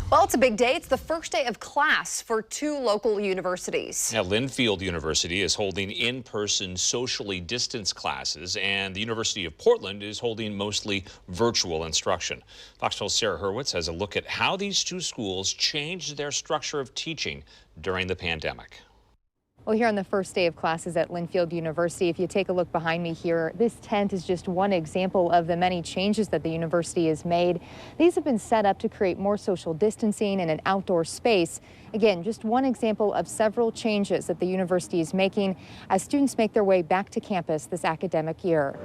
Well, it's a big day. It's the first day of class for two local universities. Now, Linfield University is holding in-person socially distanced classes, and the University of Portland is holding mostly virtual instruction. Fox 12's Sarah Hurwitz has a look at how these two schools changed their structure of teaching during the pandemic. Well, here on the first day of classes at Linfield University, if you take a look behind me here, this tent is just one example of the many changes that the university has made. These have been set up to create more social distancing and an outdoor space. Again, just one example of several changes that the university is making as students make their way back to campus this academic year.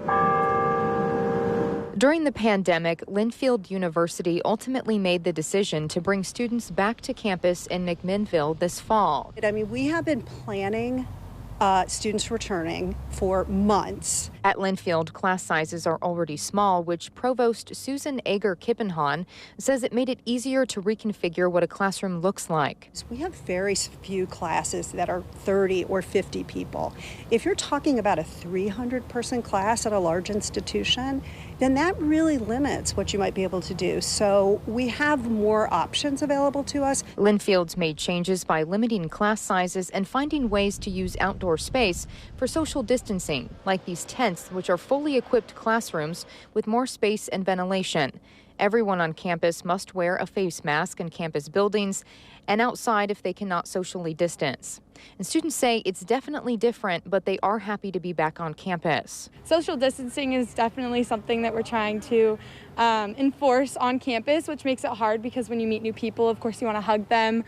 During the pandemic, Linfield University ultimately made the decision to bring students back to campus in McMinnville this fall. I mean, we have been planning students returning for months. At Linfield, class sizes are already small, which Provost Susan Ager-Kippenhahn says it made it easier to reconfigure what a classroom looks like. We have very few classes that are 30 or 50 people. If you're talking about a 300-person class at a large institution, then that really limits what you might be able to do. So we have more options available to us. Linfield's made changes by limiting class sizes and finding ways to use outdoor space for social distancing, like these tents, which are fully equipped classrooms with more space and ventilation. Everyone on campus must wear a face mask in campus buildings and outside if they cannot socially distance. And students say it's definitely different, but they are happy to be back on campus. Social distancing is definitely something that we're trying to enforce on campus, which makes it hard because when you meet new people, of course, you want to hug them,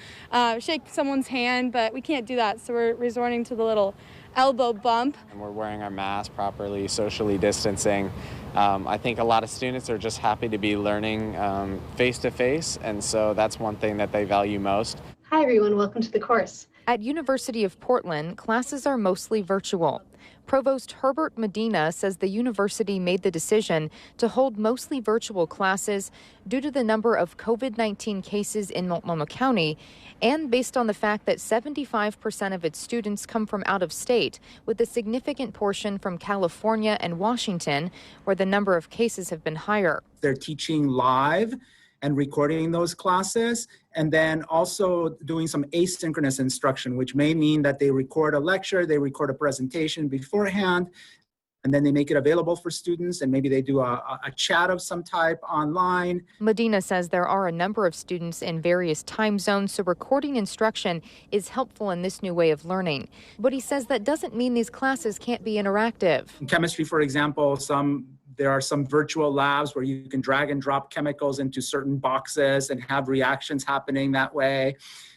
shake someone's hand, but we can't do that. So we're resorting to the little elbow bump. And we're wearing our mask properly, socially distancing. I think a lot of students are just happy to be learning face-to-face, and so that's one thing that they value most. Hi everyone, welcome to the course. At University of Portland, classes are mostly virtual. Provost HERBERT MEDINA says the university made the decision to hold mostly virtual classes due to the number of COVID-19 cases in Multnomah County and based on the fact that 75% of its students come from out of state, with a significant portion from California and Washington, where the number of cases have been higher. They're teaching live and recording those classes, and then also doing some asynchronous instruction, which may mean that they record a lecture, they record a presentation beforehand, and then they make it available for students, and maybe they do a chat of some type online. Medina says there are a number of students in various time zones, so recording instruction is helpful in this new way of learning. But he says that doesn't mean these classes can't be interactive. In chemistry, for example, there are some virtual labs where you can drag and drop chemicals into certain boxes and have reactions happening that way,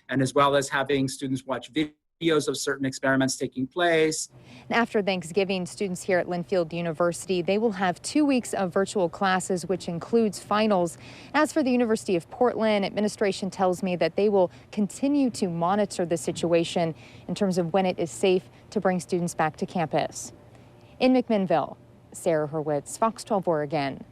and as well as having students watch videos of certain experiments taking place. After Thanksgiving, students here at Linfield University, they will have 2 weeks of virtual classes, which includes finals. As for the University of Portland, administration tells me that they will continue to monitor the situation in terms of when it is safe to bring students back to campus. In McMinnville, Sarah Hurwitz, Fox 12 Oregon.